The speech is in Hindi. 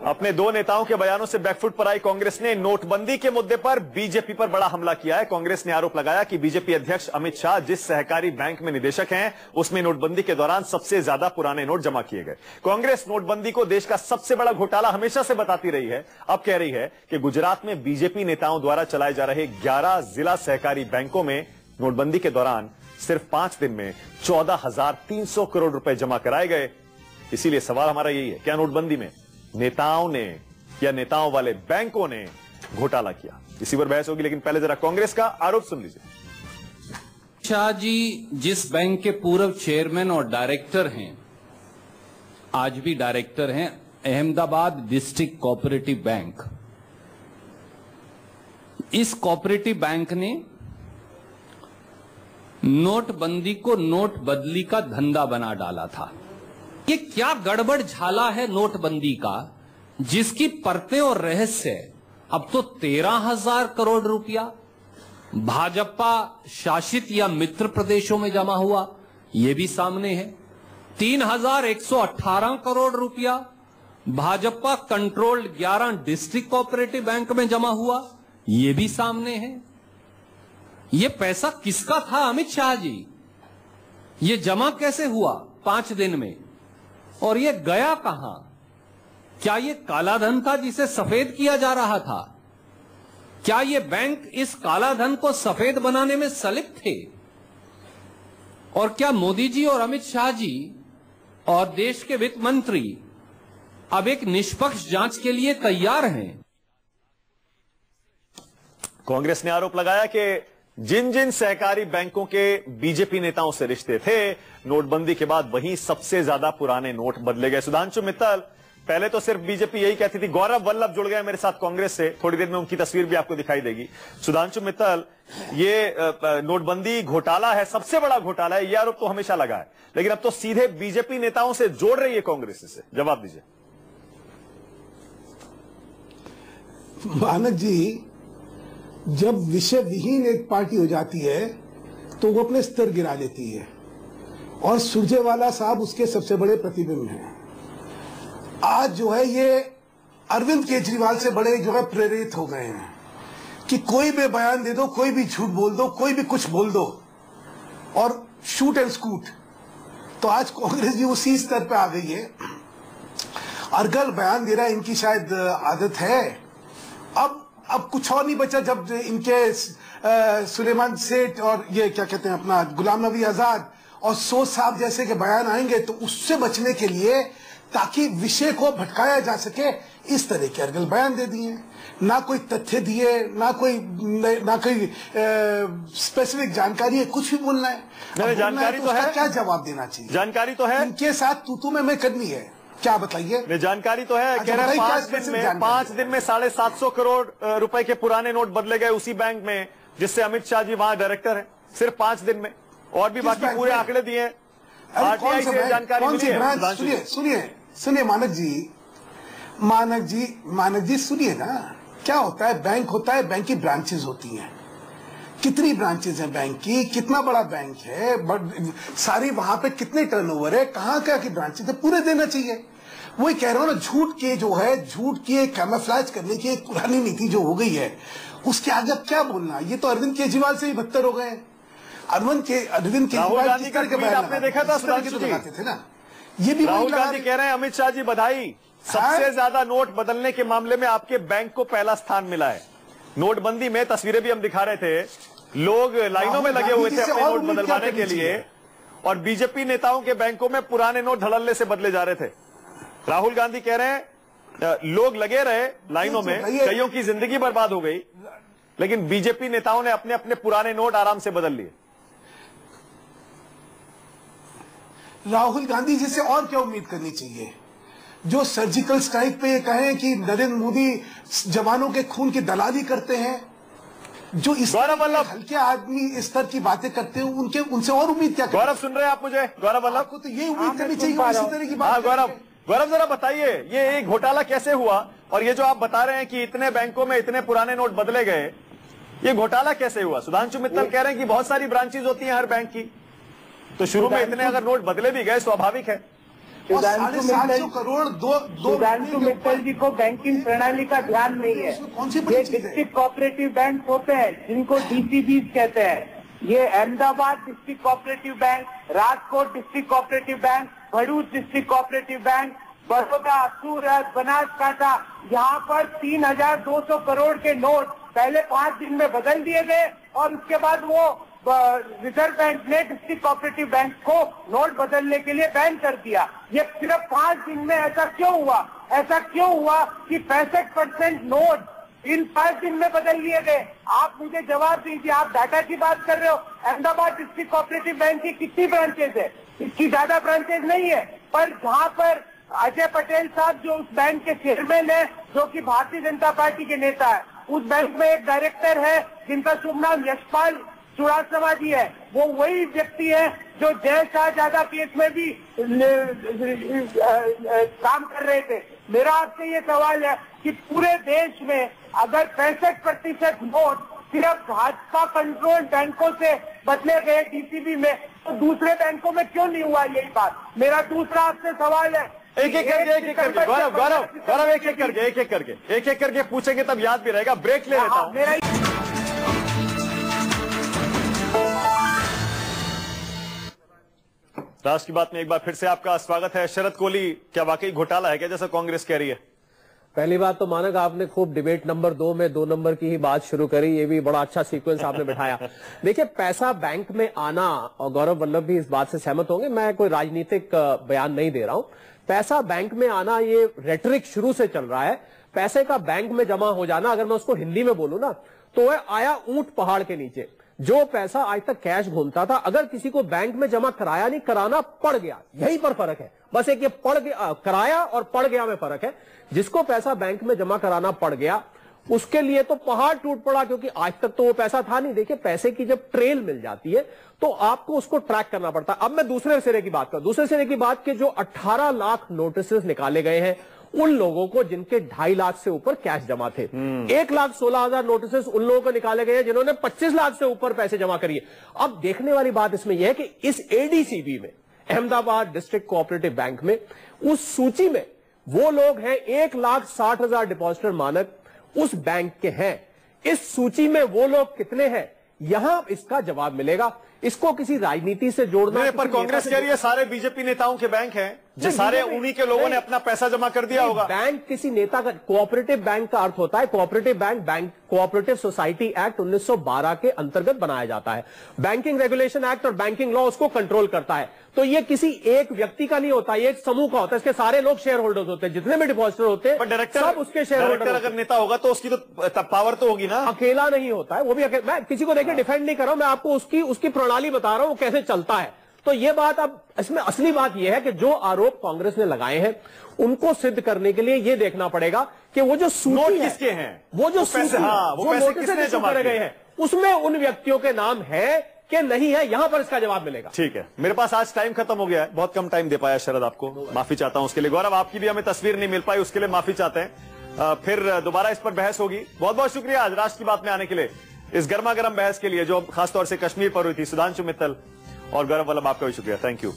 अपने दो नेताओं के बयानों से बैकफुट पर आई कांग्रेस ने नोटबंदी के मुद्दे पर बीजेपी पर बड़ा हमला किया है। कांग्रेस ने आरोप लगाया कि बीजेपी अध्यक्ष अमित शाह जिस सहकारी बैंक में निदेशक हैं, उसमें नोटबंदी के दौरान सबसे ज्यादा पुराने नोट जमा किए गए। कांग्रेस नोटबंदी को देश का सबसे बड़ा घोटाला हमेशा से बताती रही है। अब कह रही है कि गुजरात में बीजेपी नेताओं द्वारा चलाए जा रहे 11 जिला सहकारी बैंकों में नोटबंदी के दौरान सिर्फ 5 दिन में 14,300 करोड़ रुपए जमा कराए गए। इसीलिए सवाल हमारा यही है, क्या नोटबंदी में नेताओं ने या नेताओं वाले बैंकों ने घोटाला किया? इसी पर बहस होगी, लेकिन पहले जरा कांग्रेस का आरोप सुन लीजिए। शाह जी जिस बैंक के पूर्व चेयरमैन और डायरेक्टर हैं, आज भी डायरेक्टर हैं, अहमदाबाद डिस्ट्रिक्ट कोऑपरेटिव बैंक। इस कोऑपरेटिव बैंक ने नोटबंदी को नोट बदली का धंधा बना डाला था। ये क्या गड़बड़ झाला है नोटबंदी का, जिसकी परतें और रहस्य अब तो 13,000 करोड़ रुपया भाजपा शासित या मित्र प्रदेशों में जमा हुआ, यह भी सामने है। 3,118 करोड़ रुपया Bhajpa controlled 11 district cooperative bank में जमा हुआ, यह भी सामने है। यह पैसा किसका था अमित शाह जी? यह जमा कैसे हुआ 5 दिन में, और ये गया कहां? क्या ये कालाधन था जिसे सफेद किया जा रहा था? क्या ये बैंक इस कालाधन को सफेद बनाने में संलिप्त थे? और क्या मोदी जी और अमित शाह जी और देश के वित्त मंत्री अब एक निष्पक्ष जांच के लिए तैयार हैं? कांग्रेस ने आरोप लगाया कि जिन जिन सहकारी बैंकों के बीजेपी नेताओं से रिश्ते थे, नोटबंदी के बाद वहीं सबसे ज्यादा पुराने नोट बदले गए। सुधांशु मित्तल, पहले तो सिर्फ बीजेपी यही कहती थी, गौरव वल्लभ जुड़ गए मेरे साथ कांग्रेस से, थोड़ी देर में उनकी तस्वीर भी आपको दिखाई देगी। सुधांशु मित्तल, ये नोटबंदी घोटाला है, सबसे बड़ा घोटाला है, यह आरोप तो हमेशा लगा है, लेकिन अब तो सीधे बीजेपी नेताओं से जोड़ रही है कांग्रेस इसे। जवाब दीजिए। मानक जी, जब विषय विहीन एक पार्टी हो जाती है तो वो अपने स्तर गिरा लेती है, और सुरजेवाला साहब उसके सबसे बड़े प्रतिबिंब हैं। आज जो है ये अरविंद केजरीवाल से बड़े जो है प्रेरित हो गए हैं कि कोई भी बयान दे दो, कोई भी झूठ बोल दो, कोई भी कुछ बोल दो और शूट एंड स्कूट। तो आज कांग्रेस भी उसी स्तर पे आ गई है। अर्गल बयान दे रहा है, इनकी शायद आदत है। अब कुछ और नहीं बचा, जब इनके सुलेमान सेठ और ये क्या कहते हैं अपना गुलाम नबी आजाद और सोच साहब जैसे के बयान आएंगे, तो उससे बचने के लिए, ताकि विषय को भटकाया जा सके, इस तरह के अर्गल बयान दे दिए। ना कोई तथ्य दिए, ना कोई स्पेसिफिक जानकारी है, कुछ भी बोलना है। जानकारी तो है, क्या जवाब देना चाहिए? जानकारी तो है, इनके साथ तू में करनी है, क्या बताइए? जानकारी तो है, कह रहे हैं 5 दिन में 750 करोड़ रुपए के पुराने नोट बदले गए उसी बैंक में जिससे अमित शाह जी वहां डायरेक्टर हैं, सिर्फ 5 दिन में। और भी बाकी पूरे आंकड़े दिए हैं, आरटीआई से जानकारी मिली है। सुनिए मानक जी सुनिए ना, क्या होता है, बैंक होता है, बैंक की ब्रांचेस होती हैं। कितनी ब्रांचेस हैं बैंक की, कितना बड़ा बैंक है, सारी वहां पे कितने टर्नओवर है, कहाँ क्या की ब्रांचेस है, पूरे देना चाहिए। वही कह रहा हूँ ना, झूठ की कैमोफ्लेज करने की एक पुरानी नीति जो हो गई है, उसके आगे क्या बोलना। ये तो अरविंद केजरीवाल से भी बदतर हो गए। अरविंद केजरीवाल राहुल गांधी का ट्वीट आपने देखा था, थे ना, ये भी राहुल गांधी कह रहे हैं अमित शाह जी बधाई, सबसे ज्यादा नोट बदलने के मामले में आपके बैंक को पहला स्थान मिला है। नोटबंदी में तस्वीरें भी हम दिखा रहे थे, लोग लाइनों में लगे हुए थे अपने नोट बदलवाने के लिए, और बीजेपी नेताओं के बैंकों में पुराने नोट धड़ल्ले से बदले जा रहे थे। राहुल गांधी कह रहे हैं लोग लगे रहे लाइनों में, कईयों की जिंदगी बर्बाद हो गई, लेकिन बीजेपी नेताओं ने अपने अपने पुराने नोट आराम से बदल लिए। राहुल गांधी जी से और क्या उम्मीद करनी चाहिए, जो सर्जिकल स्ट्राइक पे ये कहें कि नरेंद्र मोदी जवानों के खून की दलाली करते हैं, जो इस हल्के आदमी स्तर की बातें करते हैं, उनसे और उम्मीद क्या? गौरव सुन रहे हैं आप मुझे? गौरव वल्लभ को तो ये उम्मीद करनी चाहिए इसी तरह की बात। गौरव जरा बताइए, ये घोटाला कैसे हुआ, और ये जो आप बता रहे हैं कि इतने बैंकों में इतने पुराने नोट बदले गए, ये घोटाला कैसे हुआ? सुधांशु मित्तल कह रहे हैं कि बहुत सारी ब्रांचेज होती हैं हर बैंक की, तो शुरू में इतने अगर नोट बदले भी गए स्वाभाविक है। सुधांशु 750 करोड़ सुधांशु मित्तल जी को बैंकिंग प्रणाली का ध्यान नहीं है। कौन सी बड़ी ये चीज है? डिस्ट्रिक्ट कोऑपरेटिव बैंक होते हैं जिनको डीसीबी कहते हैं। ये Ahmedabad district cooperative bank, Rajkot district cooperative bank, Bharuch district cooperative bank, Baroda, Surat, Banaskantha, यहाँ पर 3200 करोड़ के नोट पहले 5 दिन में बदल दिए गए और उसके बाद वो रिजर्व बैंक ने डिस्ट्रिक्ट कोऑपरेटिव बैंक को नोट बदलने के लिए बैन कर दिया। ये सिर्फ 5 दिन में ऐसा क्यों हुआ? ऐसा क्यों हुआ कि 65% नोट इन 5 दिन में बदल लिए गए? आप मुझे जवाब दीजिए। आप डाटा की बात कर रहे हो। अहमदाबाद डिस्ट्रिक्ट कोऑपरेटिव बैंक की कितनी ब्रांचेज है? इसकी ज्यादा ब्रांचेज नहीं है, पर जहाँ पर अजय पटेल साहब जो उस बैंक के चेयरमैन है, जो कि भारतीय जनता पार्टी के नेता है, उस बैंक में एक डायरेक्टर है जिनका शुभ नाम यशपाल चुड़ासमा जी है। वो वही व्यक्ति है जो जय शाहजादा केस में भी काम कर रहे थे। मेरा आपसे ये सवाल है कि पूरे देश में अगर 65% नोट सिर्फ भाजपा कंट्रोल बैंकों से बदले गए डीसीबी में, तो दूसरे बैंकों में क्यों नहीं हुआ? यही बात। मेरा दूसरा आपसे सवाल है। एक एक करके गौरव एक एक करके पूछेंगे तब याद भी रहेगा। ब्रेक ले लेता हूं। राष्ट्र की बात में एक बार फिर से आपका स्वागत है। शरद कोहली, क्या वाकई घोटाला है क्या जैसा कांग्रेस कह रही है? पहली बात तो मानक आपने खूब डिबेट नंबर 2 में 2 नंबर की ही बात शुरू करी। ये भी बड़ा अच्छा सीक्वेंस आपने बिठाया। देखिए, पैसा बैंक में आना, और गौरव वल्लभ भी इस बात से सहमत होंगे, मैं कोई राजनीतिक बयान नहीं दे रहा हूं। पैसा बैंक में आना ये रेटरिक शुरू से चल रहा है। पैसे का बैंक में जमा हो जाना, अगर मैं उसको हिंदी में बोलूं ना, तो वह आया ऊंट पहाड़ के नीचे। जो पैसा आज तक कैश घूमता था, अगर किसी को बैंक में जमा कराया नहीं, कराना पड़ गया, यहीं पर फर्क है। बस एक ये पड़ गया, कराया और पड़ गया में फर्क है। जिसको पैसा बैंक में जमा कराना पड़ गया, उसके लिए तो पहाड़ टूट पड़ा, क्योंकि आज तक तो वो पैसा था नहीं। देखिए, पैसे की जब ट्रेल मिल जाती है तो आपको उसको ट्रैक करना पड़ता है। अब मैं दूसरे सिरे की बात करूं। दूसरे सिरे की बात कि जो 18 लाख नोटिस निकाले गए हैं उन लोगों को जिनके 2.5 लाख से ऊपर कैश जमा थे। 1,16,000 नोटिस उन लोगों को निकाले गए हैं जिन्होंने 25 लाख से ऊपर पैसे जमा करिए। अब देखने वाली बात इसमें यह है कि इस एडीसीबी में, अहमदाबाद डिस्ट्रिक्ट कोऑपरेटिव बैंक में, उस सूची में वो लोग हैं 1,60,000 डिपॉजिटर मानक उस बैंक के हैं। इस सूची में वो लोग कितने हैं, यहां इसका जवाब मिलेगा। इसको किसी राजनीति से जोड़ना, पर कांग्रेस कह रही है सारे बीजेपी नेताओं के बैंक हैं, जो सारे उन्हीं के लोगों ने अपना पैसा जमा कर दिया होगा। बैंक किसी नेता का, कोऑपरेटिव बैंक का अर्थ होता है, cooperative bank cooperative society act 1912 के अंतर्गत बनाया जाता है। बैंकिंग रेगुलेशन एक्ट और बैंकिंग लॉ उसको कंट्रोल करता है। तो ये किसी एक व्यक्ति का नहीं होता, ये एक समूह का होता है। इसके सारे लोग शेयर होल्डर्स होते हैं, जितने भी डिपॉजिटर होते हैं, डायरेक्टर सब उसके शेयर होल्डर। अगर नेता होगा तो उसकी तो पावर तो होगी ना। अकेला नहीं होता है वो भी। मैं किसी को देखिए डिफेंड नहीं कर रहा हूं, मैं आपको उसकी प्रणाली बता रहा हूं, वो कैसे चलता है। तो ये बात, अब इसमें असली बात यह है कि जो आरोप कांग्रेस ने लगाए हैं उनको सिद्ध करने के लिए यह देखना पड़ेगा कि वो जो सूची किसके हैं, वो जो पैसे, वो पैसे किसने जमा करे गए हैं, उसमें उन व्यक्तियों के नाम है कि नहीं है, यहां पर इसका जवाब मिलेगा। ठीक है, मेरे पास आज टाइम खत्म हो गया है, बहुत कम टाइम दे पाया शरद आपको, माफी चाहता हूं उसके लिए। गौरव, आपकी भी हमें तस्वीर नहीं मिल पाई, उसके लिए माफी चाहते हैं। फिर दोबारा इस पर बहस होगी। बहुत बहुत शुक्रिया आज राष्ट्र की बात में आने के लिए, इस गर्मा गर्म बहस के लिए जो खासतौर से कश्मीर पर हुई थी। सुधांशु मित्तल और गौरव वल्लभ, आपका भी शुक्रिया। Thank you.